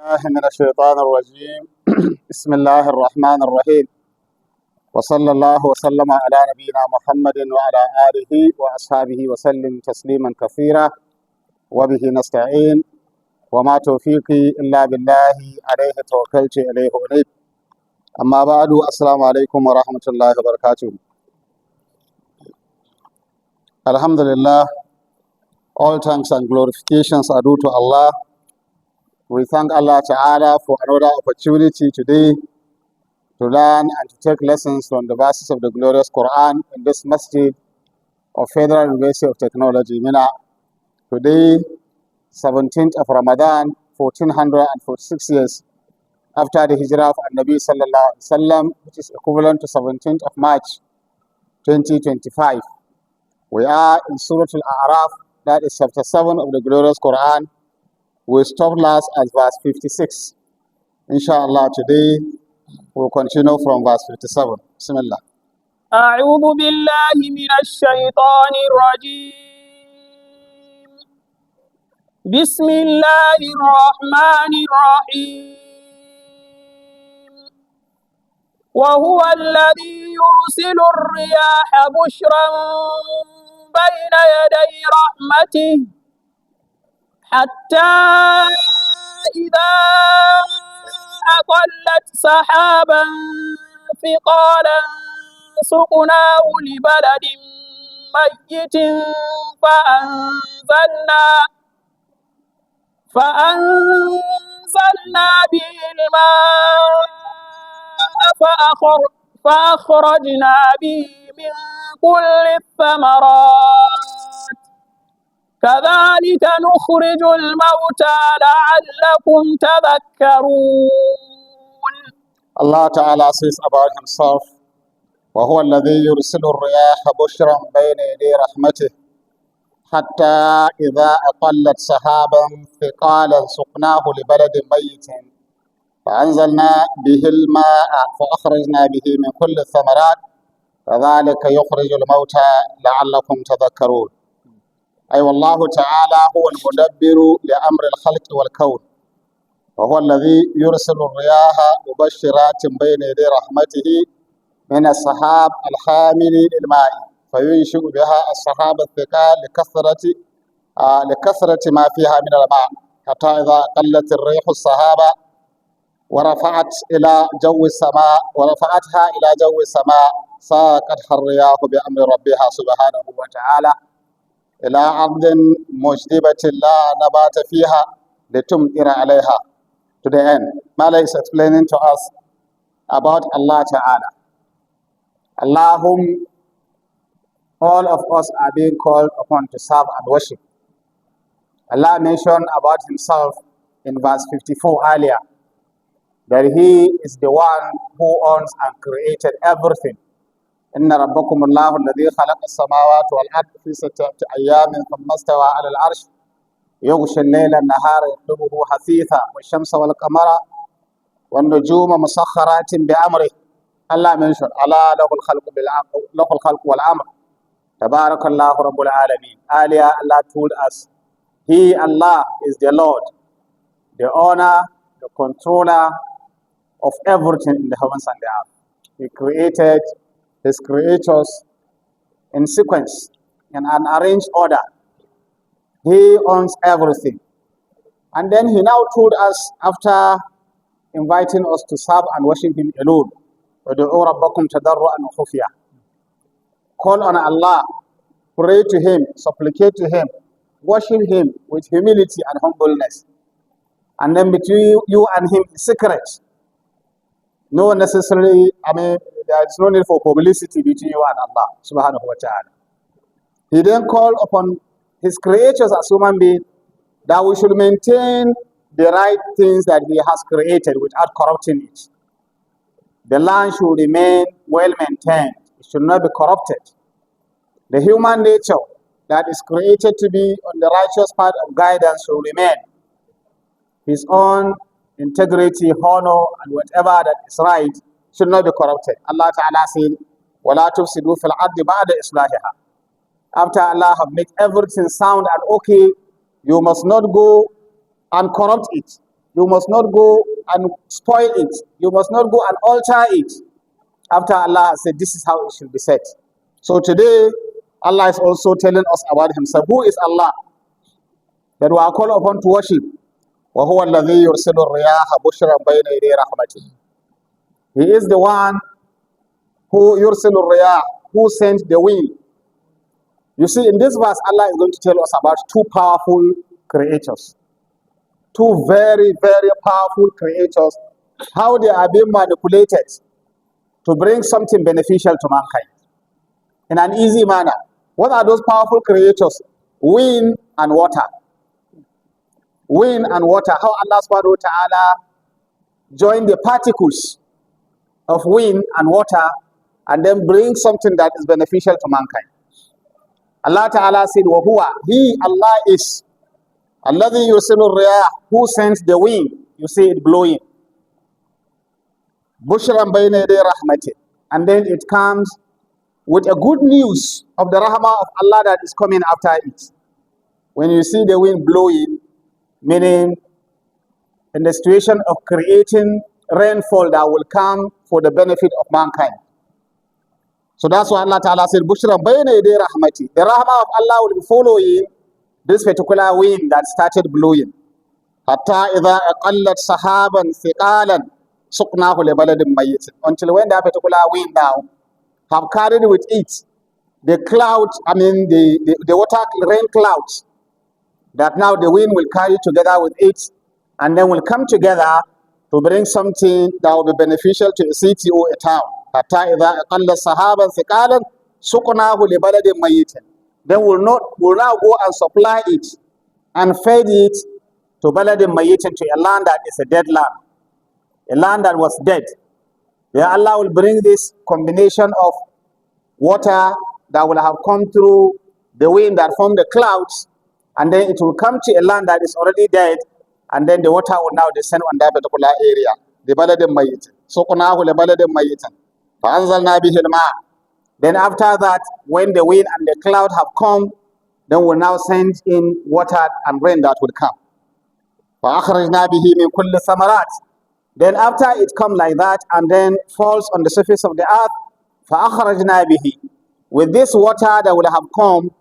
الله من الشيطان الرجيم بسم الله الرحمن الرحيم وصلى الله وسلم على نبينا محمد وعلى آله وأصحابه وسلم تسليما كثيرا وبه نستعين وما توفيقي إلا بالله عليه توكلت إليه أنيب أما بعد السلام عليكم ورحمة الله وبركاته. Alhamdulillah, all thanks and glorifications are due to Allah. We thank Allah Ta'ala for another opportunity today to learn and to take lessons from the verses of the glorious Quran in this masjid of Federal University of Technology, Mina. Today, 17th of Ramadan, 1446 years after the hijrah of Nabi Sallallahu Alaihi Wasallam, which is equivalent to 17th of March, 2025. We are in Surah Al-A'raf, that is chapter 7 of the glorious Quran. We stopped last at verse 56. Inshallah, today we'll continue from verse 57. Bismillah. أعوذ بالله من الشيطان الرجيم. بسم الله الرحمن الرحيم. وهو الذي يرسل الرياح بشرا بين يدي رحمته حتى إذا أقلت سحابا ثقالا سقناه لبلد ميت فأنزلنا به الماء فأخرجنا به من كل الثمرات كذلك نخرج الموتى لعلكم تذكرون. Allah Ta'ala says about himself, وَهُوَ الَّذِي يُرْسِلُ الرِّيَاحَ بُشْرًا بَيْنَ يَدَيْ رَحْمَتِهِ حَتَّى إِذَا أَقَلَّتْ سَحَابًا ثِقَالًا سُقْنَاهُ لِبَلَدٍ مَيِّتٍ فأنزلنا به الماء فأخرجنا به من كل الثمرات كذلك يخرج الموتى لعلكم تذكرون. أي والله تعالى هو المدبر لأمر الخلق والكون، وهو الذي يرسل الرياح مبشرات بين يدي رحمته من السحاب الحامل للماء فينشئ بها السحاب الثقال لكثرة ما فيها من الماء حتى إذا قلت الريح السحابة ورفعتها إلى جو السماء ساقتها الرياح بأمر ربها سبحانه وتعالى إلى أرض مجدبة لا نبات فيها لتمطر عليها. To the end, Mala is explaining to us about Allah Ta'ala. Allah whom all of us are being called upon to serve and worship. Allah mentioned about himself in verse 54 earlier that he is the one who owns and created everything. إن ربكم الله الذي خلق السماوات والأرض في 6 أيام ثم استوى على العرش يغشي الليل النهار يطلبه حثيثا والشمس والقمر والنجوم مسخرات بأمره. Allah mentioned Allah له الخلق والأمر تبارك الله رب العالمين. Earlier Allah told us He, Allah, is the Lord, the owner, the controller of everything in the heavens and the earth. He created his creators in sequence, in an arranged order. He owns everything. And then he now told us, after inviting us to serve and worship him alone, وَدُعُوا رَبَّكُمْ تَضَرُّعًا وَخُفْيًا. Call on Allah, pray to him, supplicate to him, worship him with humility and humbleness. And then between you and him is secret. No necessarily, there is no need for publicity between you and Allah subhanahu wa ta'ala. He then called upon his creatures as human beings that we should maintain the right things that he has created without corrupting it. The land should remain well maintained. It should not be corrupted. The human nature that is created to be on the righteous path of guidance should remain. His own integrity, honor, and whatever that is right should not be corrupted. Allah Ta'ala said, وَلَا تُفْسِدُوا فِي الْأَرْضِ بَعْدَ إِصْلَاحِهَا. After Allah have made everything sound and okay, you must not go and corrupt it. You must not go and spoil it. You must not go and alter it. After Allah said, this is how it should be said. So today, Allah is also telling us about Himself. Who is Allah? That we are called upon to worship. وَهُوَ الَّذِي يُرْسِلُ الرِّيَاحَ بُشْرًا بَيْنَ يَدَيْ رَحْمَتِهِ. He is the one who يُرْسِلُ الرِّيَاحَ, who sent the wind. You see, in this verse, Allah is going to tell us about two powerful creators. Two very, very powerful creators. How they are being manipulated to bring something beneficial to mankind in an easy manner. What are those powerful creators? Wind and water. Wind and water. How Allah subhanahu wa ta'ala join the particles of wind and water and then bring something that is beneficial to mankind. Allah ta'ala said, وَهُوَ, He, Allah is الَّذِي يُرْسِلُ الرِّيَاحَ, who sends the wind. You see it blowing. بُشْرًا بَيْنَ يَدَيْ رَحْمَتِهِ. And then it comes with a good news of the rahmah of Allah that is coming after it. When you see the wind blowing, meaning in the situation of creating rainfall that will come for the benefit of mankind. So that's why Allah Ta'ala said, Bushra bayna yaday rahmati. The rahmah of Allah will be following this particular wind that started blowing. Hatta idha aqallat sahaban thiqalan suqnahu li baladin mayyit. Until when that particular wind now have carried with it the clouds, the water rain clouds, that now the wind will carry together with it, and then will come together to bring something that will be beneficial to a city or a town. Hatta idha aqalla sahaban thiqalan suqnahu li baladin mayyit. Then we'll now go and supply it and feed it to baladin mayyitin, to a land that is a dead land, a land that was dead. Then Allah will bring this combination of water that will have come through the wind that formed the clouds, and then it will come to a land that is already dead, and then the water will now descend on that particular area. The baladin mayyitin. Suqnahu li baladin mayyitin. Fa anzalna bihi al-ma'. Then after that, when the wind and the cloud have come, then we'll now send in water and rain that will come. فَأَخْرَجْنَا بِهِ مِنْ كُلِّ ثَمَرَاتٍ. Then after it comes like that and then falls on the surface of the earth, فَأَخْرَجْنَا بِهِ. With this water that will have come,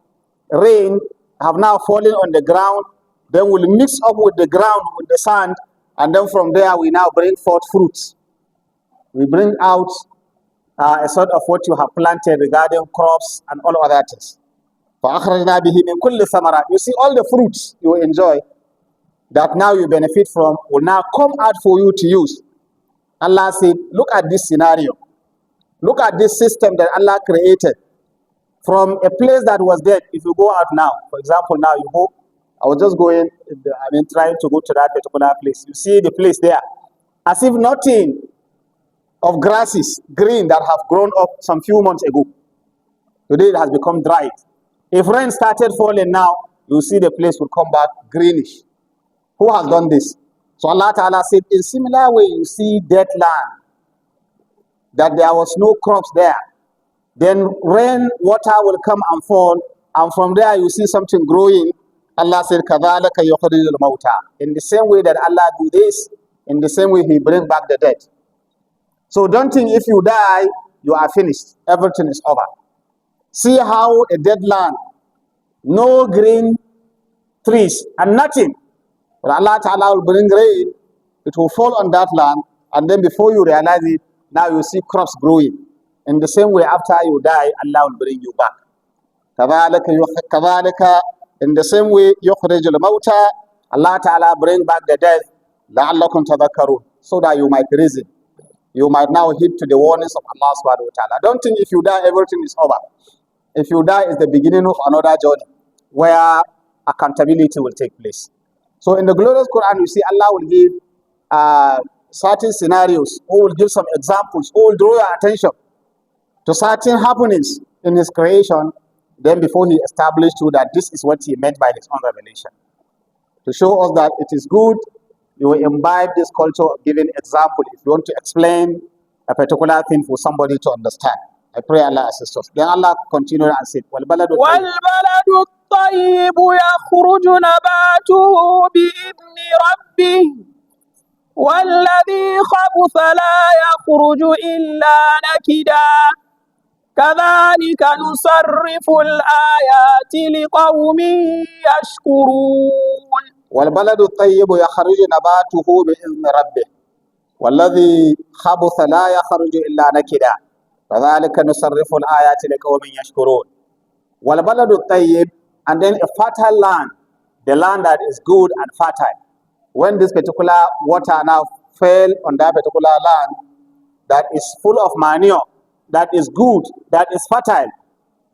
rain have now fallen on the ground, then we'll mix up with the ground, with the sand, and then from there we now bring forth fruits. We bring out a sort of what you have planted regarding crops and all other things. فَأَخْرَجْنَا بِهِ مِنْ كُلِّ ثَمَرَاتٍ. You see, all the fruits you enjoy that now you benefit from will now come out for you to use. Allah said, look at this scenario. Look at this system that Allah created. From a place that was dead, if you go out now, for example, now you go, I was just going, trying to go to that particular place. You see the place there, as if nothing of grasses, green, that have grown up some few months ago. Today it has become dried. If rain started falling now, you see the place will come back greenish. Who has done this? So Allah Ta'ala said, in similar way, you see dead land, that there was no crops there. Then rain, water will come and fall, and from there you see something growing. Allah said, كَذَلَكَ يُخْرِجُ الْمَوْتَى. In the same way that Allah do this, in the same way He brings back the dead. So don't think if you die, you are finished. Everything is over. See how a dead land, no green trees and nothing. But Allah Ta'ala will bring rain, it will fall on that land, and then before you realize it, now you see crops growing. In the same way, after you die, Allah will bring you back. كَذَلِكَ. In the same way, يُخْرِجُ الْمَوْتَى. Allah Ta'ala bring back the dead, لَعَلَّكُمْ تَذَكَّرُونَ, so that you might reason. You might now heed to the warnings of Allah subhanahu wa ta'ala. Don't think if you die, everything is over. If you die, is the beginning of another journey where accountability will take place. So in the glorious Quran, you see Allah will give certain scenarios, or will give some examples, or will draw your attention to certain happenings in His creation, then before He established you that this is what He meant by His own revelation. To show us that it is good, you will imbibe this culture of giving example if you want to explain a particular thing for somebody to understand. I pray Allah assist us. Then Allah continued and said, وَالْبَلَدُ الطَّيِّبُ يَخْرُجُ نَبَاتُهُ بِإِذْنِ رَبِّهِ والذي خبث لا يخرج إلا نكدا كذلك نصرف الآيات لقوم يشكرون والبلد الطيب يخرج نباته بإذن ربه والذي خبث لا يخرج إلا نكدا كذلك نصرف الآيات لقوم يشكرون. والبلد الطيب, and then a fertile land, the land that is good and fertile. When this particular water now fell on that particular land that is full of manure, that is good, that is fertile,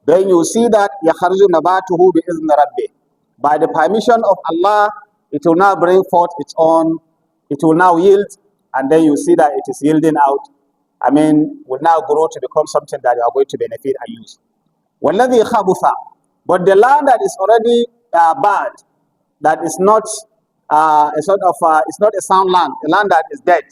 then you see that يَخَرْجُ نَبَاتُهُ بِإِذْنِ رَبِّهِ. By the permission of Allah, it will now bring forth its own, it will now yield, and then you see that it is yielding out. Will now grow to become something that you are going to benefit and use. وَالَّذِي خَبُثَ, but the land that is already bad, that is not it's not a sound land, a land that is dead,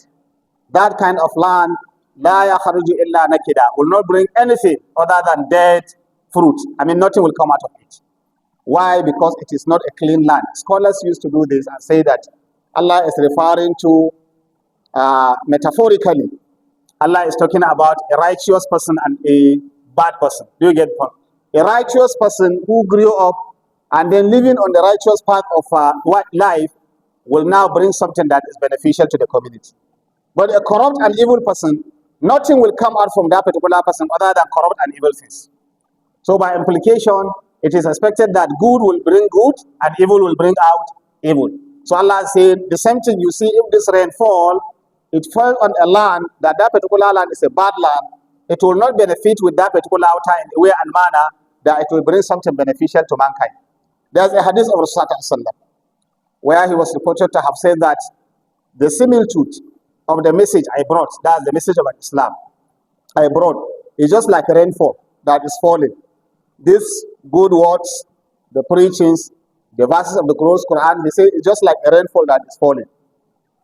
that kind of land, لَا يَخَرُجُ إِلَّا نَكِدًا, will not bring anything other than dead fruit. Nothing will come out of it. Why? Because it is not a clean land. Scholars used to do this and say that Allah is referring to, metaphorically, Allah is talking about a righteous person and a bad person. Do you get the point? A righteous person who grew up and then living on the righteous path of life will now bring something that is beneficial to the community. But a corrupt and evil person, nothing will come out from that particular person other than corrupt and evil things. So by implication, it is expected that good will bring good and evil will bring out evil. So Allah said, the same thing you see, if this rain fall, it fell on a land, that particular land is a bad land, it will not benefit with that particular water in a way and manner that it will bring something beneficial to mankind. There's a hadith of Rasulullah where he was reported to have said that the similitude of the message I brought, that's the message of Islam I brought, is just like rainfall that is falling. These good words, the preachings, the verses of the Quran, they say it's just like a rainfall that is falling.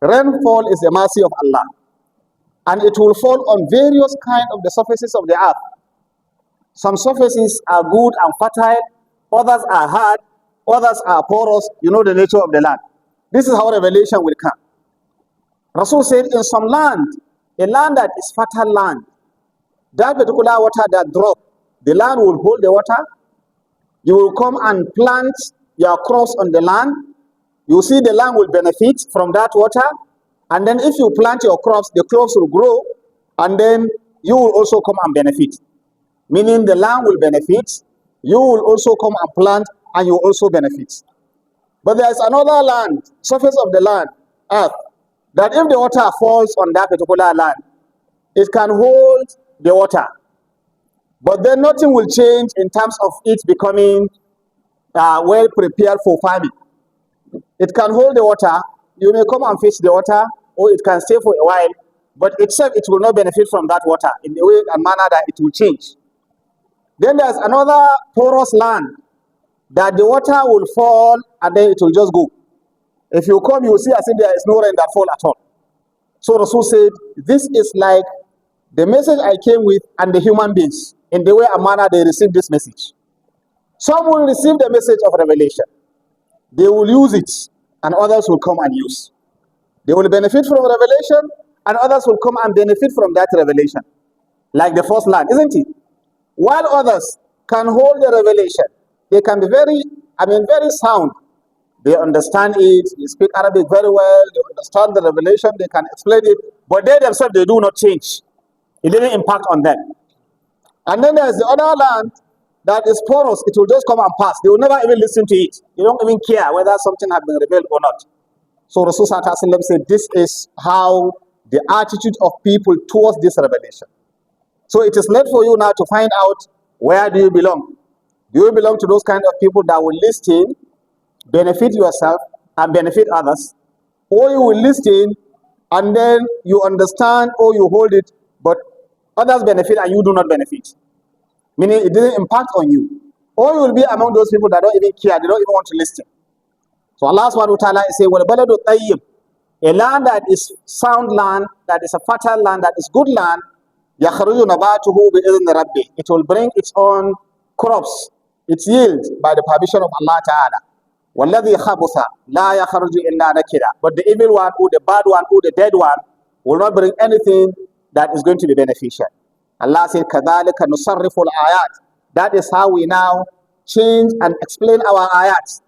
Rainfall is the mercy of Allah, and it will fall on various kinds of the surfaces of the earth. Some surfaces are good and fertile, others are hard, others are porous. You know the nature of the land. This is how revelation will come. Rasul said, in some land, a land that is fertile land, that particular water that drop, the land will hold the water. You will come and plant your crops on the land. You see the land will benefit from that water. And then if you plant your crops, the crops will grow. And then you will also come and benefit. Meaning the land will benefit. You will also come and plant and you will also benefit. But there is another land, surface of the land, earth, that if the water falls on that particular land, it can hold the water. But then nothing will change in terms of it becoming well prepared for farming. It can hold the water. You may come and fish the water, or it can stay for a while, but itself it will not benefit from that water in the way and manner that it will change. Then there's another porous land that the water will fall and then it will just go. If you come, you will see as if there is no rain that fall at all. So Rasul said, this is like the message I came with and the human beings, in the way and manner they receive this message. Some will receive the message of revelation. They will use it, and others will come and use. They will benefit from revelation, and others will come and benefit from that revelation. Like the first land, isn't it? While others can hold the revelation, they can be very sound. They understand it, they speak Arabic very well, they understand the revelation, they can explain it, but they themselves, they do not change. It didn't impact on them. And then there's the other land that is porous. It will just come and pass. They will never even listen to it. They don't even care whether something has been revealed or not. So Rasulullah said, this is how the attitude of people towards this revelation. So it is left for you now to find out, where do you belong? Do you belong to those kind of people that will listen, benefit yourself and benefit others? Or you will listen and then you understand or you hold it, but others benefit and you do not benefit? Meaning it didn't impact on you. Or you will be among those people that don't even care, they don't even want to listen. So Allah subhanahu wa ta'ala is saying, وَالْبَلَدُ الطَّيِّبُ, a land that is sound land, that is a fertile land, that is good land, يَخْرُجُ نَبَاتُهُ بِإِذْنِ رَبِّهِ, it will bring its own crops, its yield by the permission of Allah ta'ala. وَالَّذِي خَبُثَ لَا يَخْرُجُ إِلَّا نَكِدًا. But the evil one, or the bad one, or the dead one will not bring anything that is going to be beneficial. Allah said, كَذَلِكَ نُصَرِّفُ الْآيَاتِ. That is how we now change and explain our ayats.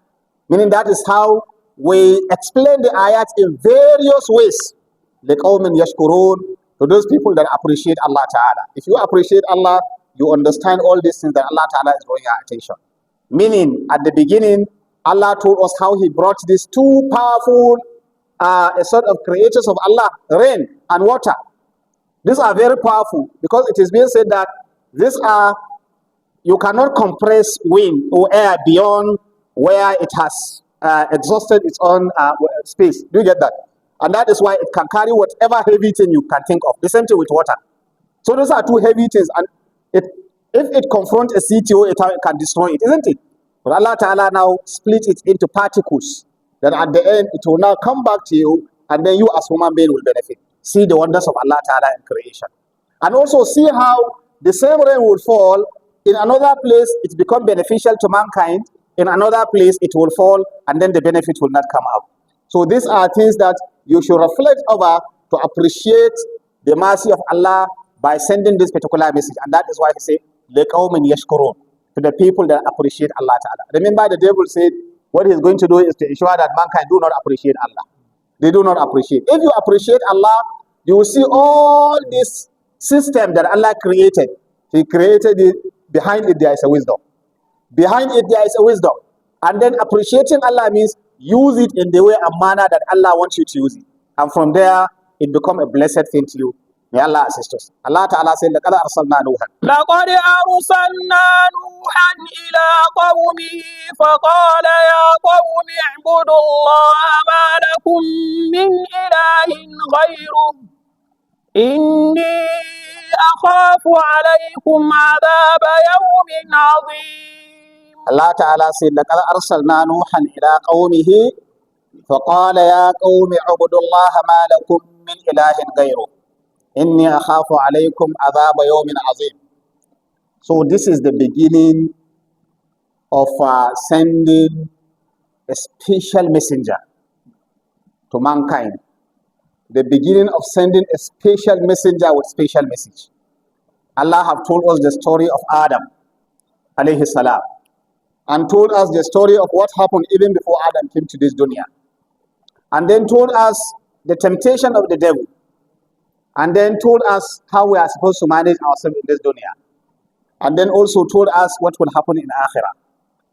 Meaning that is how we explain the ayats in various ways. لِقَوْمٍ يَشْكُرُونَ. To those people that appreciate Allah Ta'ala. If you appreciate Allah, you understand all these things that Allah Ta'ala is drawing our attention. Meaning, at the beginning, Allah told us how He brought these two powerful a sort of creators of Allah, rain and water. These are very powerful because it is being said that these are, you cannot compress wind or air beyond where it has exhausted its own space. Do you get that? And that is why it can carry whatever heavy thing you can think of. The same thing with water. So those are two heavy things, and if it confronts a CTO, it can destroy it, isn't it? But Allah Ta'ala now split it into particles. Then at the end, it will now come back to you, and then you as human being will benefit. See the wonders of Allah Ta'ala in creation. And also see how the same rain will fall. In another place, it becomes beneficial to mankind. In another place, it will fall, and then the benefit will not come out. So these are things that you should reflect over to appreciate the mercy of Allah by sending this particular message. And that is why He said, لِقَوْمٍ يَشْكُرُونَ, to the people that appreciate Allah Ta'ala. Remember, the devil said, what he's going to do is to ensure that mankind do not appreciate Allah. They do not appreciate. If you appreciate Allah, you will see all this system that Allah created. He created it. Behind it, there is a wisdom. Behind it, there is a wisdom. And then appreciating Allah means use it in the way and manner that Allah wants you to use it. And from there, it becomes a blessed thing to you. May Allah assist us. Allah Ta'ala said, لَقَدْ أَرْسَلْنَا نُوحًا. لقد أرسلنا نوحا إلى قومه فقال يا قوم اعبدوا الله ما لكم من إله غيره إني أخاف عليكم عذاب يوم عظيم. Allah Ta'ala said, لَقَدْ أَرْسَلْنَا نُوحًا إِلَىٰ قَوْمِهِ فَقَالَ يَا قَوْمِ اعْبُدُوا اللَّهَ مَا لَكُم مِّنْ إِلَٰهٍ غَيْرُهُ إِنِّي أَخَافُ عَلَيْكُمْ عَذَابَ يَوْمٍ عَظِيمٍ. So this is the beginning of sending a special messenger to mankind. The beginning of sending a special messenger with special message. Allah have told us the story of Adam alayhi salam, and told us the story of what happened even before Adam came to this dunya, and then told us the temptation of the devil, and then told us how we are supposed to manage ourselves in this dunya, and then also told us what will happen in Akhirah.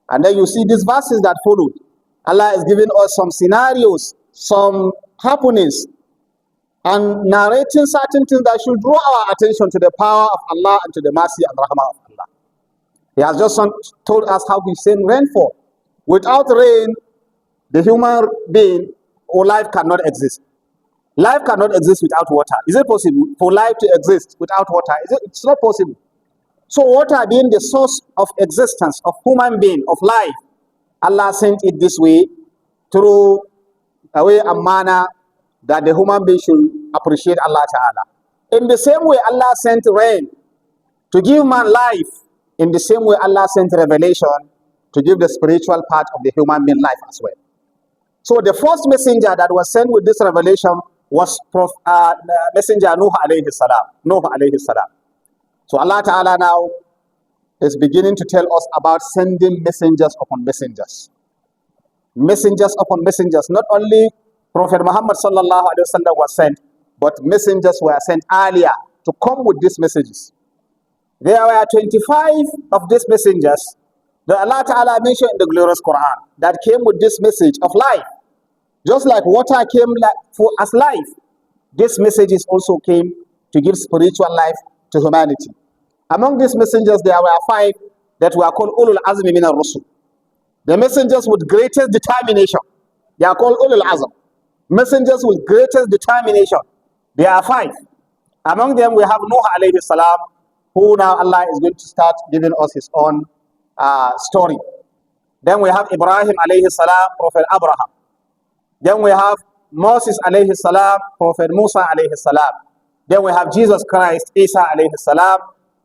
And then you see these verses that followed. Allah is giving us some scenarios, some happenings, and narrating certain things that should draw our attention to the power of Allah and to the mercy and rahmah of Allah. He has just told us how He sent rainfall. Without rain, the human being or life cannot exist. Life cannot exist without water. Is it possible for life to exist without water? It's not possible. So water being the source of existence of human being, of life, Allah sent it this way, through a way and manner that the human being should appreciate Allah Ta'ala. In the same way Allah sent rain to give man life, in the same way Allah sent revelation to give the spiritual part of the human being life as well. So the first messenger that was sent with this revelation was Messenger Nuh alayhi salam. So Allah Ta'ala now is beginning to tell us about sending messengers upon messengers. Messengers upon messengers. Not only Prophet Muhammad sallallahu alaihi wasallam was sent, but messengers were sent earlier to come with these messages. There were 25 of these messengers that Allah Ta'ala mentioned in the glorious Quran that came with this message of life. Just like water came as life, these messages also came to give spiritual life to humanity. Among these messengers, there were 5 that were called Ulul Azmi min al-Rusul. The messengers with greatest determination. They are called Ulul Azm. Messengers with greatest determination. There are 5. Among them, we have Nuh alayhi salam, who now Allah is going to start giving us his own story. Then we have Ibrahim alayhi salam, Prophet Abraham. Then we have Moses alayhi salam, Prophet Musa alayhi salam. Then we have Jesus Christ, Isa alayhi salam.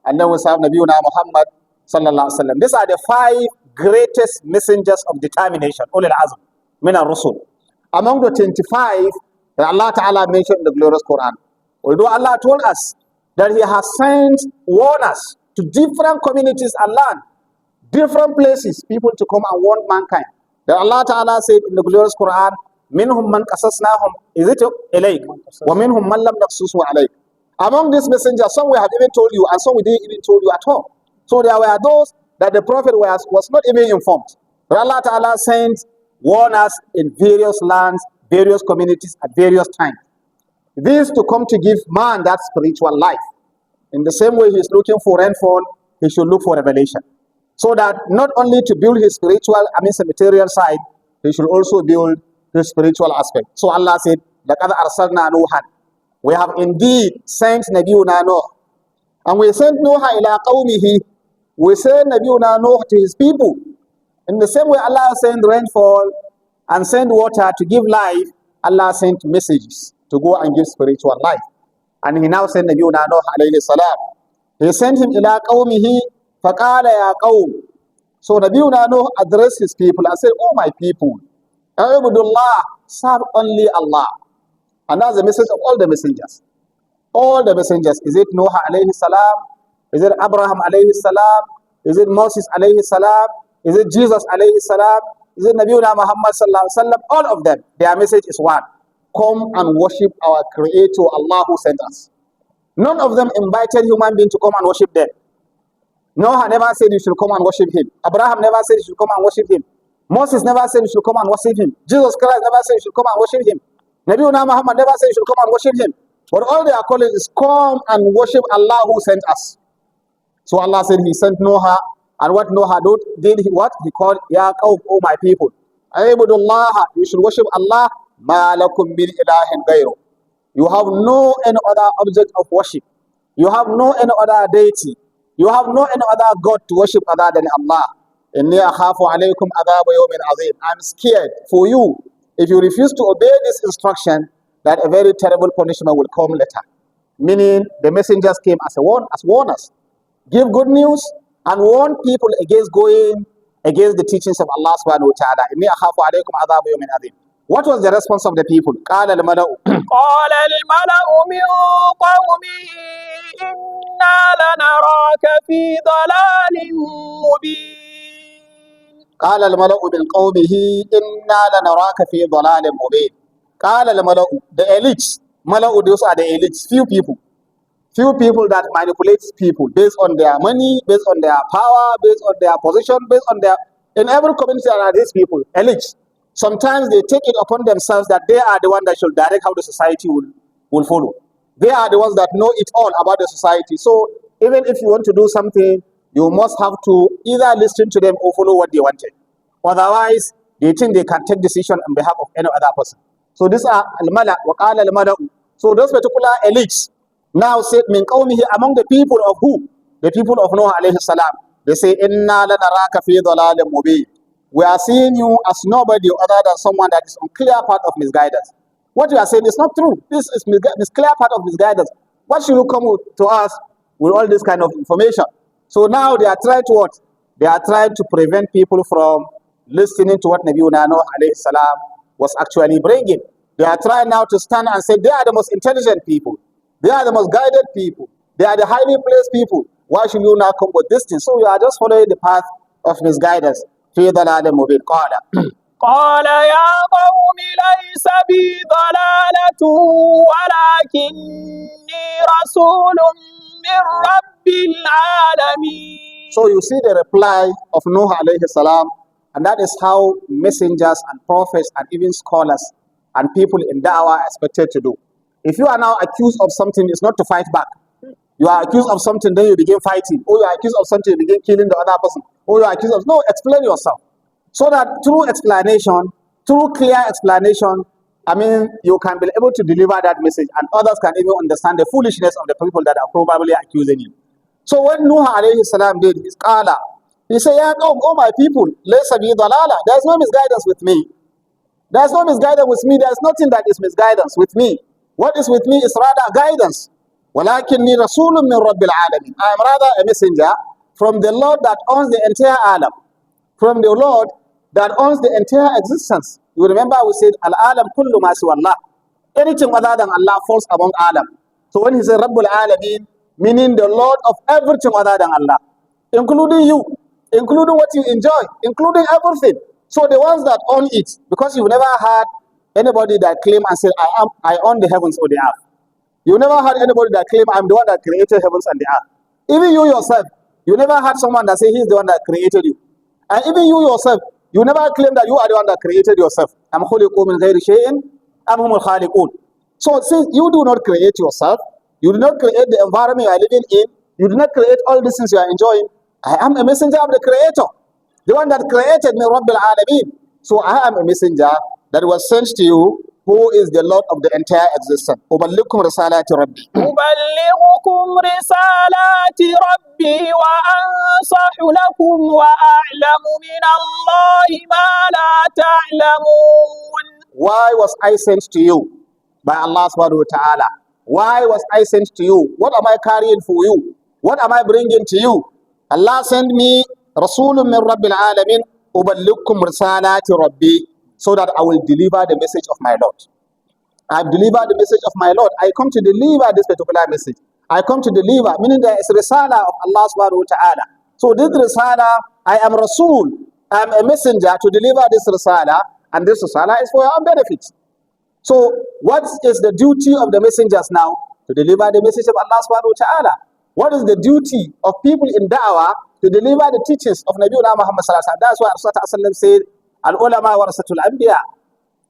And then we have Nabiuna Muhammad sallallahu alaihi wasallam. These are the 5 greatest messengers of determination, ulul azm, min ar-rusul. Among the 25 that Allah Ta'ala mentioned in the glorious Quran, although Allah told us that He has sent warners to different communities and land, different places, people to come and warn mankind. That Allah Ta'ala said in the glorious Quran, minhum man qasasnahum, is it ilayk? Wa minhum man lam naqsusu alayk. Among these messengers, some we have even told you, and some we didn't even told you at all. So there were those that the Prophet was not even informed. But Allah Ta'ala sent warners in various lands, various communities at various times. This to come to give man that spiritual life. In the same way he is looking for rainfall, he should look for revelation. So that not only to build his spiritual, the material side, he should also build his spiritual aspect. So Allah said, لَقَدْ أَرْسَلْنَا نُوحًا. We have indeed sent Nabiuna Nuh. And we sent Nuh ila qawmihi. We sent Nabiuna Nuh to his people. In the same way Allah sent rainfall and sent water to give life, Allah sent messages to go and give spiritual life. And He now sent Nabiuna Nuh alayhi salam. He sent him ila qawmihi. فَقَالَ يَا قَوْمِ. So Nabiuna Nuh addressed his people and said, oh my people, A'budullah, serve only Allah. And that's the message of all the messengers. All the messengers. Is it Nuh alayhi salam? Is it Abraham alayhi salam? Is it Moses alayhi salam? Is it Jesus alayhi salam? Is it Nabiuna Muhammad sallallahu alayhi wa sallam? All of them, their message is one. Come and worship our Creator, Allah who sent us. None of them invited human beings to come and worship them. Noah never said you should come and worship him. Abraham never said you should come and worship him. Moses never said you should come and worship him. Jesus Christ never said you should come and worship him. Nabiuna Muhammad never said you should come and worship him. But all they are calling is come and worship Allah who sent us. So Allah said He sent Noah, and what Noah did, He called, Ya qawm, O my people, Aibudullah, you should worship Allah, ma lakum min ilahin ghayru. You have no any other object of worship. You have no any other deity. You have no any other God to worship other than Allah. Inni akhafu alaykum adhab yawmin azim. I'm scared for you, if you refuse to obey this instruction, that a very terrible punishment will come later. Meaning, the messengers came as warners. Give good news and warn people against going against the teachings of Allah subhanahu wa ta'ala. Inni akhafu alaykum adhab yawmin azim. What was the response of the people? قال الملأ قال الملأ من قومه إنا لنراك في ضلال مبين. قال الملأ من قومه إنا لنراك في ضلال مبين. قال الملأ, the elites, Mala'u, those are the elites, few people that manipulate people based on their money, based on their power, based on their position, based on their, in every community there are these people, elites. Sometimes they take it upon themselves that they are the one that should direct how the society will follow. They are the ones that know it all about the society. So even if you want to do something, you must have to either listen to them or follow what they wanted. Otherwise, they think they can take decision on behalf of any other person. So these are al-mala wa qala al-mala'u. So those particular elites now said min qawmihi, among the people of who? The people of Noah alayhi salam. They say, inna lanaraka fi dhalalin mubin. We are seeing you as nobody other than someone that is on clear path of misguidance. What you are saying is not true. This is clear path of misguidance. What should you come to us with all this kind of information? So now they are trying to what? They are trying to prevent people from listening to what Nabiuna Nuh alayhi salam was actually bringing. They are trying now to stand and say they are the most intelligent people. They are the most guided people. They are the highly placed people. Why should you now come with this thing? So you are just following the path of misguidance. في ضلال مبين. قال يا قوم ليس بي ضلالة ولكني رسول من رب العالمين. So you see the reply of Nuh alayhi salam, and that is how messengers and prophets and even scholars and people in da'wah are expected to do. If you are now accused of something, it's not to fight back. You are accused of something, then you begin fighting. Or you are accused of something, you begin killing the other person. Or you are accused of, no, explain yourself. So that through explanation, through clear explanation, you can be able to deliver that message, and others can even understand the foolishness of the people that are probably accusing you. So what Nuh alayhi salam did is qala. He said, Ya qawm, oh my people, laysa bi dalala. There is no misguidance with me. There is no misguidance with me. There is nothing that is misguidance with me. What is with me is rather guidance. وَلَكِنِّي رَسُولٌ مِّن رَبِّ الْعَالَمِينَ. I am rather a messenger from the Lord that owns the entire alam. from the Lord that owns the entire existence. You remember we said, Al-Alam kullu ma siwa Allah. Anything other than Allah falls among Alam. So when he said Rabbul Alameen, meaning the Lord of everything other than Allah, including you, including what you enjoy, including everything. So the ones that own it, because you've never heard anybody that claim and say, I own the heavens or the earth. You never heard anybody that claim, I'm the one that created heavens and the earth. Even you yourself, you never heard someone that say he's the one that created you. And even you yourself, you never claim that you are the one that created yourself. Am khuliqu min ghayri shay'in am humul khaliqun. So since you do not create yourself, you do not create the environment you are living in, you do not create all these things you are enjoying, I am a messenger of the Creator, the one that created me, Rabbil Alameen. So I am a messenger that was sent to you, who is the Lord of the entire existence. أُبَلِّغُكُمْ رِسَالَاتِ رَبِّي أُبَلِّغُكُمْ رِسَالَاتِ رَبِّي وَأَنصَحُ لَكُمْ وَأَعْلَمُ مِنَ اللَّهِ مَا لَا تَعْلَمُونَ. Why was I sent to you by Allah subhanahu wa ta'ala? Why was I sent to you? What am I carrying for you? What am I bringing to you? Allah sent me Rasulun min Rabbil Alamin, Uballikum Risalati Rabbi, so that I will deliver the message of my Lord. I've delivered the message of my Lord. I come to deliver this particular message. I come to deliver, meaning there is Risala of Allah subhanahu wa ta'ala. So this Risala, I am Rasul. I am a messenger to deliver this Risala, and this Risala is for your own benefit. So what is the duty of the messengers now? To deliver the message of Allah subhanahu wa ta'ala. What is the duty of people in da'wah? To deliver the teachings of Nabiullah Muhammad sallallahu alaihi wasallam. That's why Rasulullah said, Al-ulama warasatul anbiya.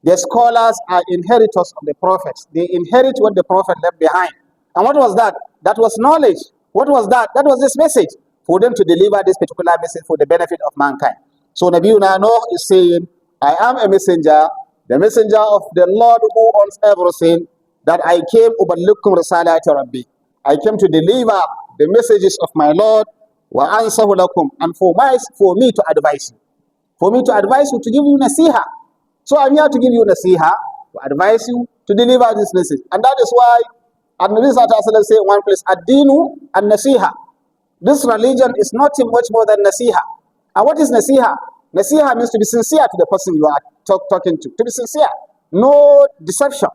The scholars are inheritors of the prophets. They inherit what the prophet left behind. And what was that? That was knowledge. What was that? That was this message. For them to deliver this particular message for the benefit of mankind. So Nabiullah Nuh is saying, I am a messenger, the messenger of the Lord who owns everything, that I came uballikum risalati rabbi. I came to deliver the messages of my Lord, wa ansahu lakum, and for me to advise you. For me to advise you, to give you nasiha. So I'm here to give you nasiha, to advise you, to deliver this message. And that is why Nabi sallallahu alaihi wasallam said in one place, ad-dinu an-nasiha. This religion is nothing much more than nasiha. And what is nasiha? Nasiha means to be sincere to the person you are talking to. To be sincere. No deception.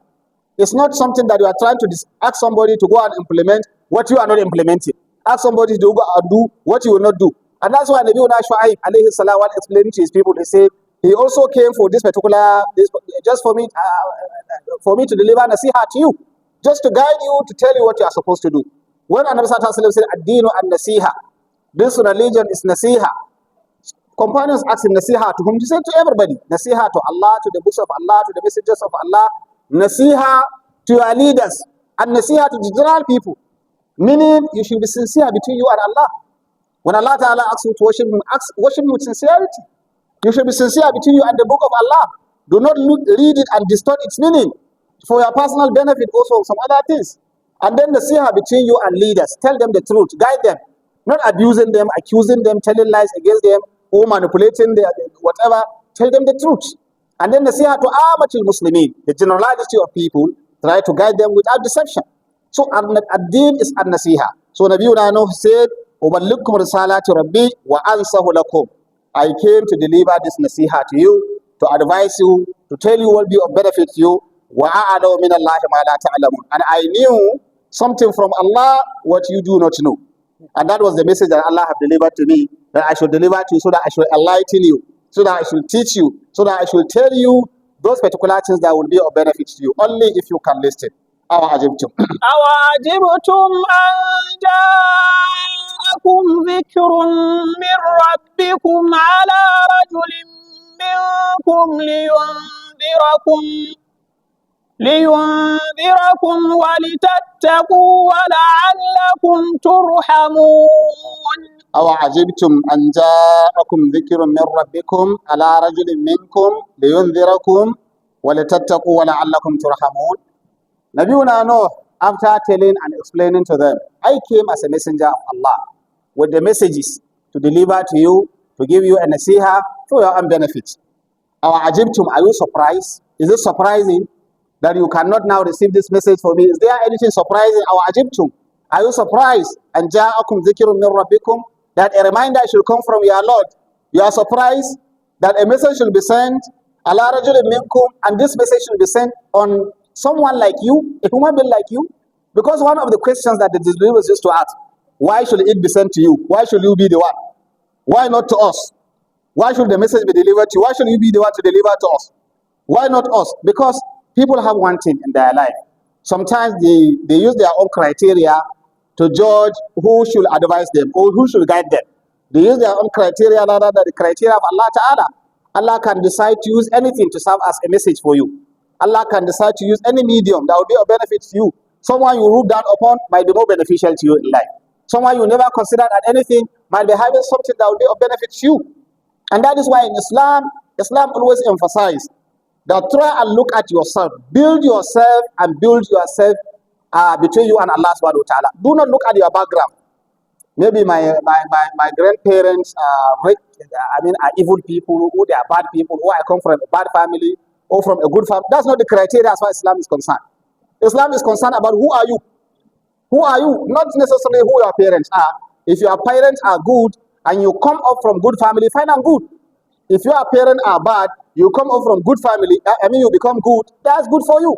It's not something that you are trying to ask somebody to go and implement what you are not implementing. Ask somebody to go and do what you will not do. And that's why Nabi Shu'aib alayhi salam was explaining to his people, they said, he also came for this particular, just for me to deliver nasiha to you. Just to guide you, to tell you what you are supposed to do. When Nabi sallallahu alaihi wasallam said, ad-dinu an-nasiha, this religion is nasiha. Companions asked him nasiha to whom? He said to everybody. Nasiha to Allah, to the books of Allah, to the messengers of Allah. Nasiha to your leaders. And nasiha to the general people. Meaning, you should be sincere between you and Allah. When Allah Ta'ala asks you to worship Him, worship Him with sincerity. You should be sincere between you and the book of Allah. Do not read it and distort its meaning for your personal benefit, also some other things. And then nasiha between you and leaders. Tell them the truth. Guide them. Not abusing them, accusing them, telling lies against them, or manipulating their whatever. Tell them the truth. And then nasiha to amatul muslimin, the generality of people, try to guide them without deception. So ad-din is an-nasiha. So Nabiuna Nuh said, uballikum risalati rabbi wa ansahu lakum. I came to deliver this nasiha to you, to advise you, to tell you what will be of benefit to you. Wa a'lamu min Allah ma la ta'lamun. And I knew something from Allah what you do not know. And that was the message that Allah have delivered to me, that I should deliver to you, so that I should enlighten you, so that I should teach you, so that I should tell you those particular things that will be of benefit to you, only if you can listen. أَوَعَجِبْتُمْ أَوَعَجِبْتُمْ أَنْ جَاءَكُمْ ذِكْرٌ مِّن رَّبِّكُمْ عَلَى رَجُلٍ مِّنكُمْ لينذركم ولتتقوا ولعلكم ترحمون. أَوَعَجِبْتُمْ أَنْ جَاءَكُمْ ذِكْرٌ مِّن رَّبِّكُمْ عَلَى رَجُلٍ مِّنكُمْ لِيُنذِرَكُمْ وَلِتَتَّقُوا وَلَعَلَّكُمْ تُرْحَمُونَ. Nabiuna Nuh, after telling and explaining to them, I came as a messenger of Allah with the messages to deliver to you, to give you a nasiha for your own benefit. Ajibtum, are you surprised? Is it surprising that you cannot now receive this message for me? Is there anything surprising? Ajibtum, are you surprised? And ja'akum dhikrun min rabbikum, that a reminder should come from your Lord. You are surprised that a message should be sent, ala rajulin minkum, and this message should be sent on someone like you, a human being like you? Because one of the questions that the disbelievers used to ask, why should it be sent to you? Why should you be the one? Why not to us? Why should the message be delivered to you? Why should you be the one to deliver to us? Why not us? Because people have one thing in their life. Sometimes they use their own criteria to judge who should advise them or who should guide them. They use their own criteria rather than the criteria of Allah Ta'ala. Allah can decide to use anything to serve as a message for you. Allah can decide to use any medium that will be of benefit to you. Someone you look down upon might be more beneficial to you in life. Someone you never considered at anything might be having something that will be of benefit to you. And that is why in Islam always emphasizes that try and look at yourself, build yourself between you and Allah subhanahu wa ta'ala. Do not look at your background. Maybe my grandparents are evil people, or they are bad people, or I come from a bad family, or from a good family. That's not the criteria as far as Islam is concerned. Islam is concerned about who are you? Who are you? Not necessarily who your parents are. If your parents are good and you come up from good family, fine and good. If your parents are bad, you come up from good family, you become good, that's good for you.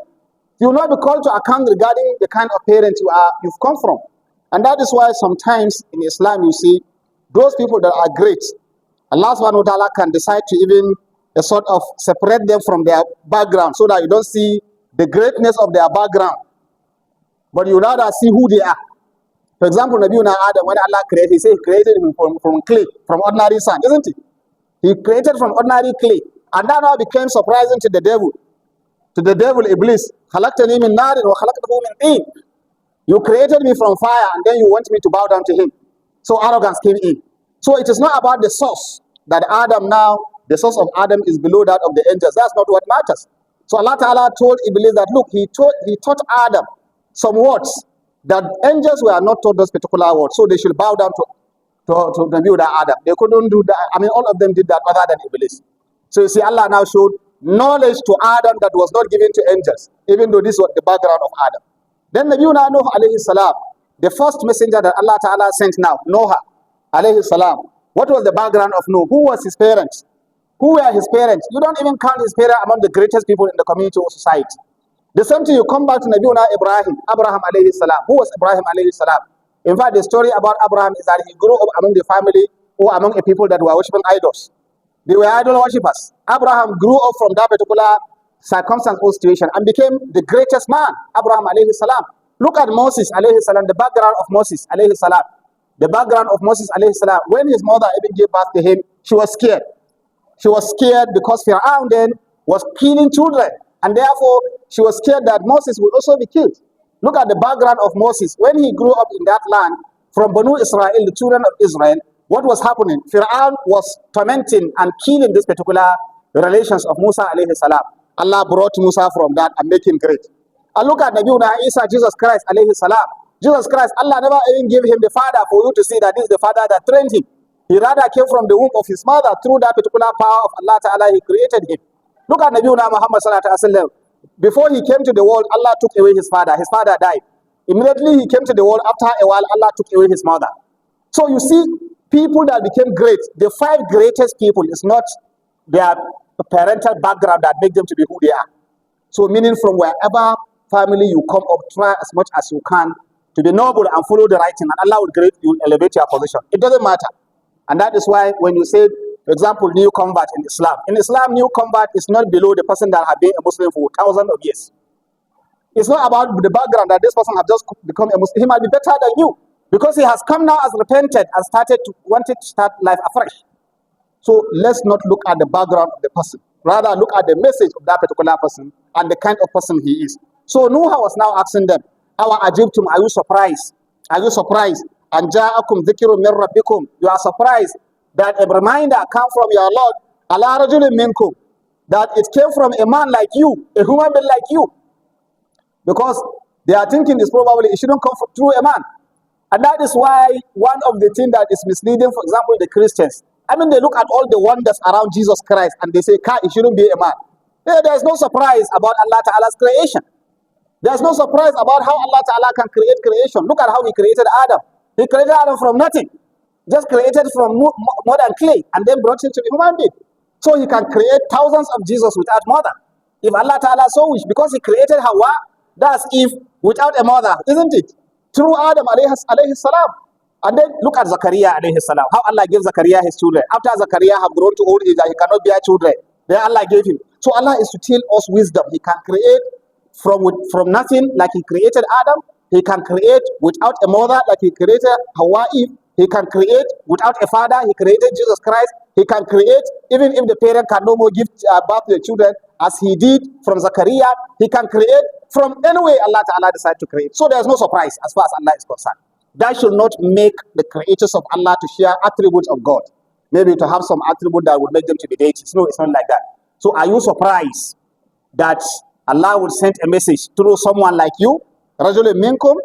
You will not be called to account regarding the kind of parents you've come from. And that is why sometimes in Islam you see those people that are great, Allah subhanahu wa ta'ala can decide to even sort of separate them from their background so that you don't see the greatness of their background, but you rather see who they are. For example, Nabiuna Adam, when Allah created, he said he created him from clay, from ordinary sand, isn't it? He created from ordinary clay. And that now became surprising to the devil. To the devil, Iblis. خَلَقْتَنِي مِن نَارٍ وَخَلَقْتَهُ مِن طِينٍ. You created me from fire and then you want me to bow down to him. So arrogance came in. So it is not about the source that the source of Adam is below that of the angels. That's not what matters. So Allah Ta'ala told Iblis that, look, he taught Adam some words that angels were not taught those particular words. So they should bow down to the view that Adam. They couldn't do that. All of them did that other than Iblis. So you see, Allah now showed knowledge to Adam that was not given to angels, even though this was the background of Adam. Then Nabiuna Nuh alayhi salam, the first messenger that Allah Ta'ala sent now, Noah alayhi salam. What was the background of Noah? Who was his parents? Who were his parents? You don't even count his parents among the greatest people in the community or society. The same thing, you come back to Nabiuna Abraham alayhi salam. Who was Ibrahim alayhi salam? In fact, the story about Abraham is that he grew up among the family or among a people that were worshipping idols. They were idol worshippers. Abraham grew up from that particular circumstance or situation and became the greatest man, Abraham alayhi salam. Look at Moses alayhi salam, the background of Moses alayhi salam. The background of Moses alayhi salam. When his mother even gave birth to him, she was scared. She was scared because Fir'aun then was killing children. And therefore, she was scared that Moses would also be killed. Look at the background of Moses. When he grew up in that land, from Banu Israel, the children of Israel, what was happening? Fir'aun was tormenting and killing this particular relations of Musa alayhi salam. Allah brought Musa from that and made him great. And look at Nabiuna Isa, Jesus Christ alayhi salam. Jesus Christ, Allah never even gave him the father for you to see that this is the father that trained him. He rather came from the womb of his mother through that particular power of Allah Ta'ala, he created him. Look at Nabiuna Muhammad sallallahu alaihi wasallam. Before he came to the world, Allah took away his father. His father died. Immediately he came to the world, after a while, Allah took away his mother. So you see, people that became great, the 5 greatest people, is not their parental background that make them to be who they are. So meaning from wherever family you come up, try as much as you can to be noble and follow the right thing, and Allah will elevate your position. It doesn't matter. And that is why when you say, for example, new convert in Islam, new convert is not below the person that has been a Muslim for thousands of years. It's not about the background that this person has just become a Muslim. He might be better than you because he has come now as repented and wanted to start life afresh. So let's not look at the background of the person. Rather, look at the message of that particular person and the kind of person he is. So Noah was now asking them, "Awa ajibtum, are you surprised? Are you surprised? And ja'akum dhikrun min rabbikum." You are surprised that a reminder came from your Lord, ala rajulin minkum, that it came from a man like you, a human being like you. Because they are thinking is probably it shouldn't come through a man. And that is why one of the things that is misleading, for example, the Christians, they look at all the wonders around Jesus Christ and they say, it shouldn't be a man. There is no surprise about Allah Ta'ala's creation. There's no surprise about how Allah Ta'ala can create creation. Look at how he created Adam. He created Adam from nothing. just created from mud and clay and then brought into a human being. So he can create thousands of Jesus without mother. If Allah Ta'ala so wish, because he created Hawa, that's Eve without a mother, isn't it? Through Adam alayhi salam. And then look at Zakaria alayhi salam. How Allah gave Zakaria his children. After Zakaria have grown to old age that he cannot bear children, then Allah gave him. So Allah is to tell us wisdom. He can create from nothing like he created Adam. He can create without a mother like he created Hawa Eve. He can create without a father. He created Jesus Christ. He can create even if the parent can no more give birth to the children as he did from Zakaria. He can create from any way Allah Ta'ala decided to create. So there's no surprise as far as Allah is concerned. That should not make the creators of Allah to share attributes of God. Maybe to have some attribute that would make them to be deities. No, it's not like that. So are you surprised that Allah will send a message through someone like you? رَجُلٍ مِّنْكُمْ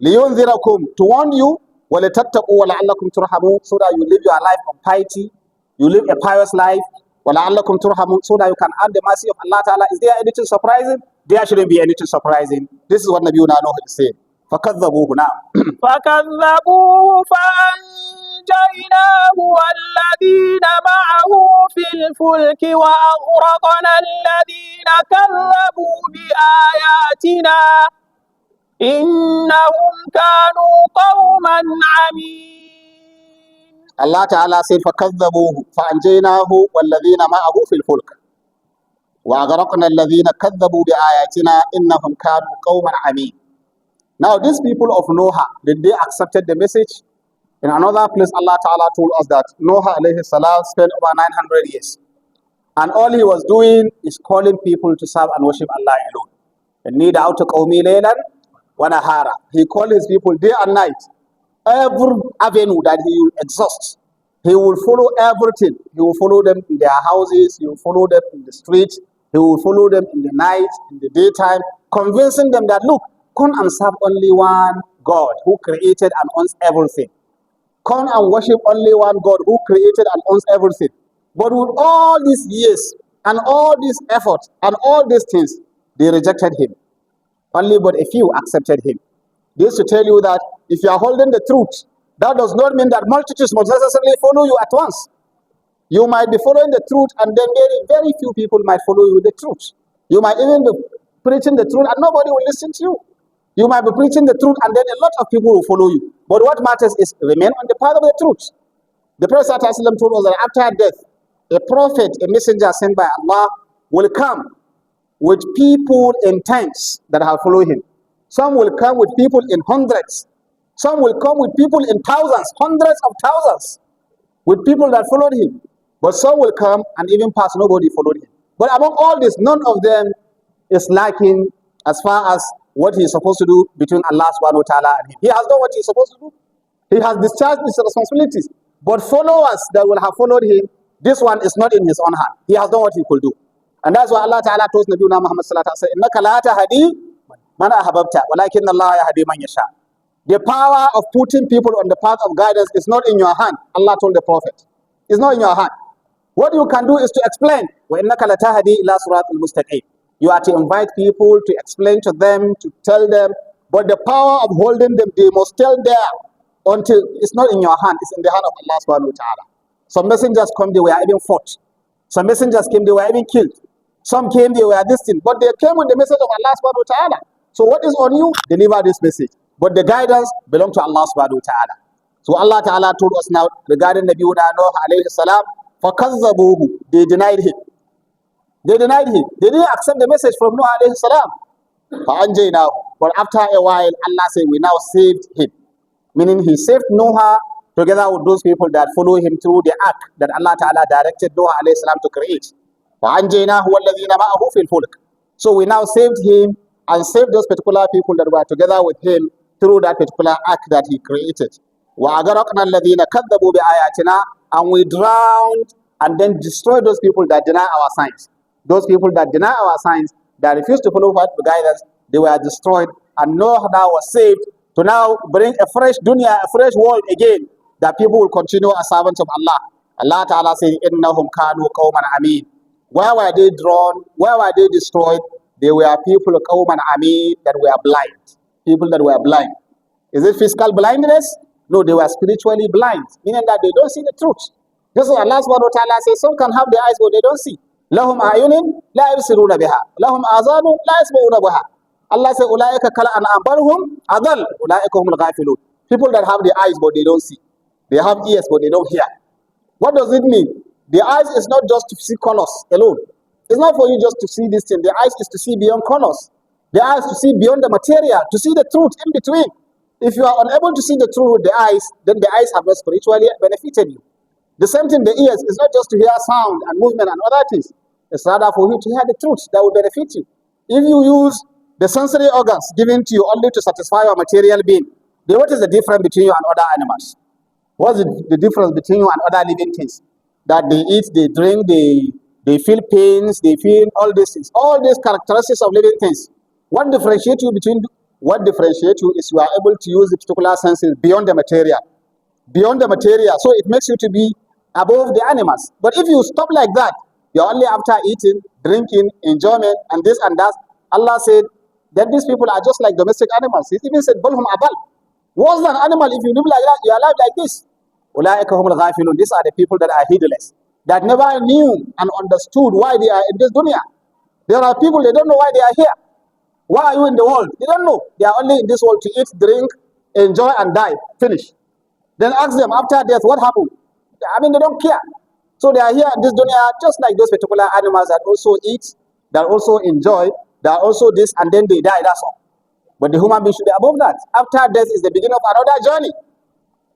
لِيُنذِرَكُمْ, to warn you, وَلِتَتَّقُوا وَلَعَلَّكُمْ تُرْحَمُونَ, so that you live your life of piety, you live a pious life, وَلَعَلَّكُمْ تُرْحَمُونَ, so that you can earn the mercy of Allah Ta'ala. Is there anything surprising? There shouldn't be anything surprising. This is what Nabi Nuh is saying. فَكَذَّبُوهُ now. فكذبوه فأنجيناه والذين معه في الفلك وأغرقنا الذين كذبوا بآياتنا إنهم كانوا قوما عمين. Allah Ta'ala said فَكَذَّبُوهُ فَأَنْجَيْنَاهُ وَالَّذِينَ مَعَهُ فِي الْفُلْكِ وَأَغْرَقْنَا الَّذِينَ كَذَّبُوا بِآيَاتِنَا إِنَّهُمْ كَانُوا قَوْمًا عَمِينَ. Now these people of Noah, did they accepted the message? In another place, Allah Ta'ala told us that Noah alayhi salam spent over 900 years. And all he was doing is calling people to serve and worship Allah alone. He called his people day and night. Every avenue that he will exhaust, he will follow everything. He will follow them in their houses, he will follow them in the streets, he will follow them in the night, in the daytime, convincing them that, look, come and serve only one God who created and owns everything. Come and worship only one God who created and owns everything. But with all these years and all this effort and all these things, they rejected him. Only but a few accepted him. This to tell you that if you are holding the truth, that does not mean that multitudes must necessarily follow you at once. You might be following the truth and then very, very few people might follow you with the truth. You might even be preaching the truth and nobody will listen to you. You might be preaching the truth and then a lot of people will follow you. But what matters is remain on the path of the truth. The Prophet ﷺ told us that after death, a prophet, a messenger sent by Allah will come with people in tens that have followed him. Some will come with people in hundreds. Some will come with people in thousands, hundreds of thousands, with people that followed him. But some will come and even pass, nobody followed him. But among all this, none of them is lacking as far as what he is supposed to do between Allah subhanahu wa ta'ala and him. He has done what he is supposed to do. He has discharged his responsibilities. But followers that will have followed him, this one is not in his own hand. He has done what he could do. And that's why Allah Ta'ala told Nabi Muhammad sallallahu alaihi wasallam, "Innaka la tahdi man ahbabta, walakin Allah yahdi man yasha." The power of putting people on the path of guidance is not in your hand. Allah told the Prophet. It's not in your hand. What you can do is to explain. وَإِنَّكَ لَتَهْدِي إِلَى صِرَاطٍ الْمُسْتَقِيمٍ. You are to invite people, to explain to them, to tell them. But the power of holding them, they must tell there until it's not in your hand. It's in the hand of Allah subhanahu wa ta'ala. Some messengers come, they were even fought. Some messengers came, they were even killed. Some came, they were distant. But they came with the message of Allah subhanahu wa ta'ala. So what is on you? Deliver this message. But the guidance belongs to Allah subhanahu wa ta'ala. So Allah ta'ala told us now regarding Nabi Nuh alayhi salam, فَكَذَّبُوهُ, they denied him. They denied him. They didn't accept the message from Nuh alayhi salam. فَأَنْجَيْنَاهُ, but after a while, Allah said, we now saved him. Meaning he saved Noah together with those people that follow him through the ark that Allah ta'ala directed Noah alayhi salam to create. فَأَنْجَيْنَاهُ وَالَّذِينَ مَعَهُ فِي الْفُلْكِ. So we now saved him and saved those particular people that were together with him through that particular ark that he created. وَأَغْرَقْنَا الَّذِينَ كَذَّبُوا بِآيَاتِنَا, and we drowned and then destroyed those people that deny our signs. Those people that deny our signs, that refuse to follow what guidance, they were destroyed. And Noah now was saved to now bring a fresh dunya, a fresh world again, that people will continue as servants of Allah. Allah Ta'ala says, إِنَّهُمْ كَانُوا قَوْمًا عَمِينَ. Where were they drawn? Where were they destroyed? They were people قَوْمًا عَمِينَ, that were blind. People that were blind. Is it physical blindness? No, they were spiritually blind, meaning that they don't see the truth. Just as Allah subhanahu wa ta'ala says, some can have the eyes but they don't see. Lahum ayunin la yabsiruna biha. Lahum azanun la yasma'una biha. Allah says, Ulaika kala an'am balhum adal. Ulaika humul ghafilun. People that have the eyes but they don't see. They have ears but they don't hear. What does it mean? The eyes is not just to see colors alone. It's not for you just to see this thing. The eyes is to see beyond colors. The eyes to see beyond the material, to see the truth in between. If you are unable to see the truth with the eyes, then the eyes have not spiritually benefited you. The same thing, the ears is not just to hear sound and movement and other things. It's rather for you to hear the truth that will benefit you. If you use the sensory organs given to you only to satisfy your material being, then what is the difference between you and other animals? What's the difference between you and other living things? That they eat, they drink, they feel pains, they feel all these things. All these characteristics of living things. What differentiates you is you are able to use the particular senses beyond the material. Beyond the material. So it makes you to be above the animals. But if you stop like that, you're only after eating, drinking, enjoyment, and this and that. Allah said that these people are just like domestic animals. He even said, Balhum abal. Worse than animal if you live like that, you are alive like this. Ulaika humul ghafilun. These are the people that are heedless, that never knew and understood why they are in this dunya. There are people, they don't know why they are here. Why are you in the world? They don't know. They are only in this world to eat, drink, enjoy, and die. Finish. Then ask them after death, what happened? I mean, they don't care. So they are here in this dunya just like those particular animals that also eat, that also enjoy, that also this, and then they die, that's all. But the human being should be above that. After death is the beginning of another journey.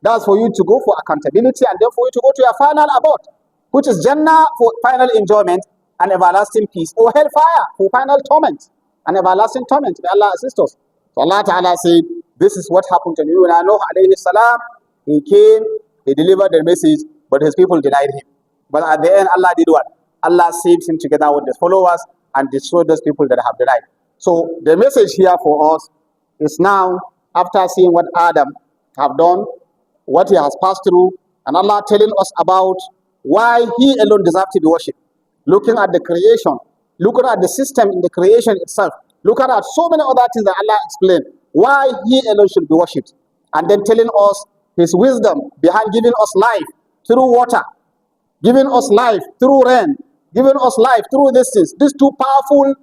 That's for you to go for accountability and then for you to go to your final abode, which is Jannah for final enjoyment and everlasting peace, or hellfire for final torment and everlasting torment. May Allah assist us. So Allah Ta'ala said, this is what happened to Nuh alayhi salam. He came, he delivered the message, but his people denied him. But at the end, Allah did what? Allah saved him together with his followers and destroyed those people that have denied. So the message here for us is now, after seeing what Adam have done, what he has passed through, and Allah telling us about why he alone deserves to be worshipped. Looking at the creation, looking at the system in the creation itself, looking at so many other things that Allah explained, why he alone should be worshipped. And then telling us his wisdom behind giving us life through water, giving us life through rain, giving us life through these things. These two powerful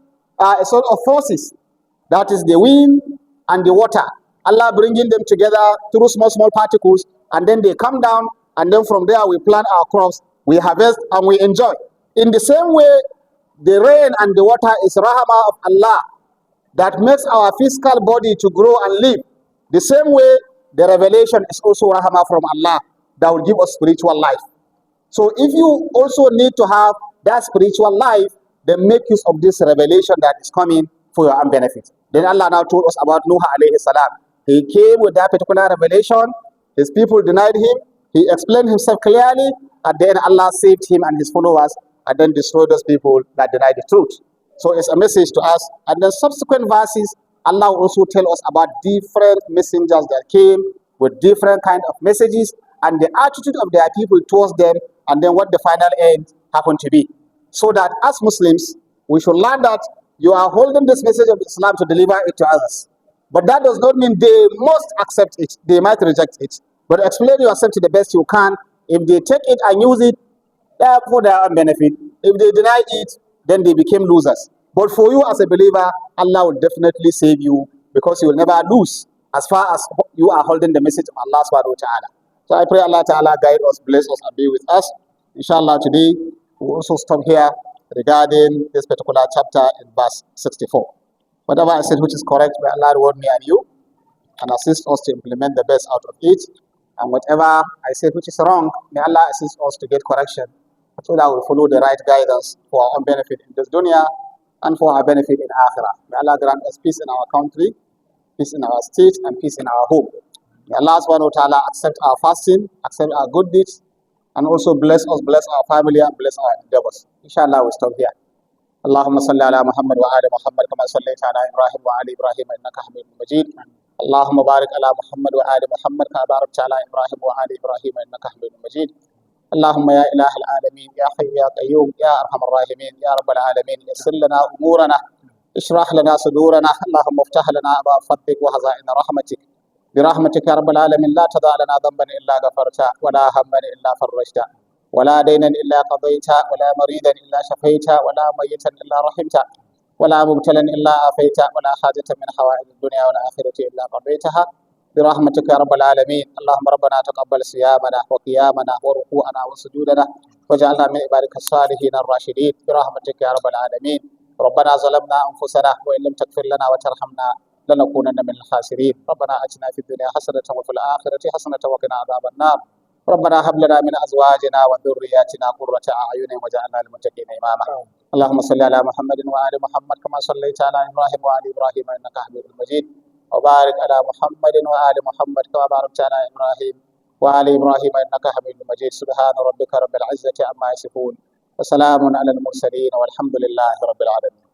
sort of forces, that is the wind and the water. Allah bringing them together through small particles, and then they come down, and then from there we plant our crops, we harvest, and we enjoy. In the same way, the rain and the water is rahmah of Allah that makes our physical body to grow and live. The same way, the revelation is also rahmah from Allah that will give us spiritual life. So if you also need to have that spiritual life, then make use of this revelation that is coming for your own benefit. Then Allah now told us about Nuh alayhi salam. He came with that particular revelation. His people denied him. He explained himself clearly. And then Allah saved him and his followers and then destroyed those people that denied the truth. So it's a message to us. And then subsequent verses, Allah will also tell us about different messengers that came with different kind of messages and the attitude of their people towards them, and then what the final end happened to be. So that as Muslims, we should learn that you are holding this message of Islam to deliver it to others. But that does not mean they must accept it. They might reject it. But explain yourself to the best you can. If they take it and use it for their own benefit, if they deny it, then they became losers. But for you as a believer, Allah will definitely save you, because you will never lose as far as you are holding the message of Allah subhanahu wa ta'ala. So I pray Allah ta'ala guide us, bless us, and be with us. Inshallah, today we will also stop here regarding this particular chapter in verse 64. Whatever I said which is correct, may Allah reward me and you and assist us to implement the best out of it. And whatever I said which is wrong, may Allah assist us to get correction, so that we follow the right guidance for our own benefit in this dunya and for our benefit in akhirah. May Allah grant us peace in our country, peace in our state, and peace in our home. May Allah subhanahu wa ta'ala accept our fasting, accept our good deeds, and also bless us, bless our family, and bless our endeavors. Inshallah, we stop here. اللهم صل على محمد وآل محمد كما صليت على إبراهيم وآل إبراهيم إنك حميد مجيد. اللهم بارك على محمد وآل محمد كما باركت على إبراهيم وآل إبراهيم إنك حميد مجيد. اللهم يا إله العالمين يا حي يا قيوم يا أرحم الراحمين يا رب العالمين، يسر لنا أمورنا، اشرح لنا صدورنا، اللهم افتح لنا أبواب فضلك وخزائن رحمتك، برحمتك يا رب العالمين. لا تضع لنا ذنبا إلا غفرته، ولا هما إلا فرجته، ولا دينا إلا قضيته، ولا مريضا إلا شفيته، ولا ميتا إلا رحمته، ولا مبتلا إلا عافيته، ولا حاجة من حوائج الدنيا والآخرة إلا قضيتها برحمتك يا رب العالمين. اللهم ربنا تقبل صيامنا وقيامنا وركوعنا وسجودنا، واجعلنا من عبادك الصالحين الراشدين برحمتك يا رب العالمين. ربنا ظلمنا أنفسنا وإن لم تغفر لنا وترحمنا لنكونن من الخاسرين. ربنا آتنا في الدنيا حسنة وفي الآخرة حسنة وقنا عذاب النار. ربنا هب لنا من أزواجنا وذرياتنا قرة أعين واجعلنا للمتقين إماما. اللهم صل على محمد وآل محمد كما صليت على إبراهيم وآل إبراهيم إنك حميد مجيد، وبارك على محمد وآل محمد كما باركت على إبراهيم وآل إبراهيم إنك حميد مجيد. سبحان ربك رب العزة عما يصفون، وسلام على المرسلين، والحمد لله رب العالمين.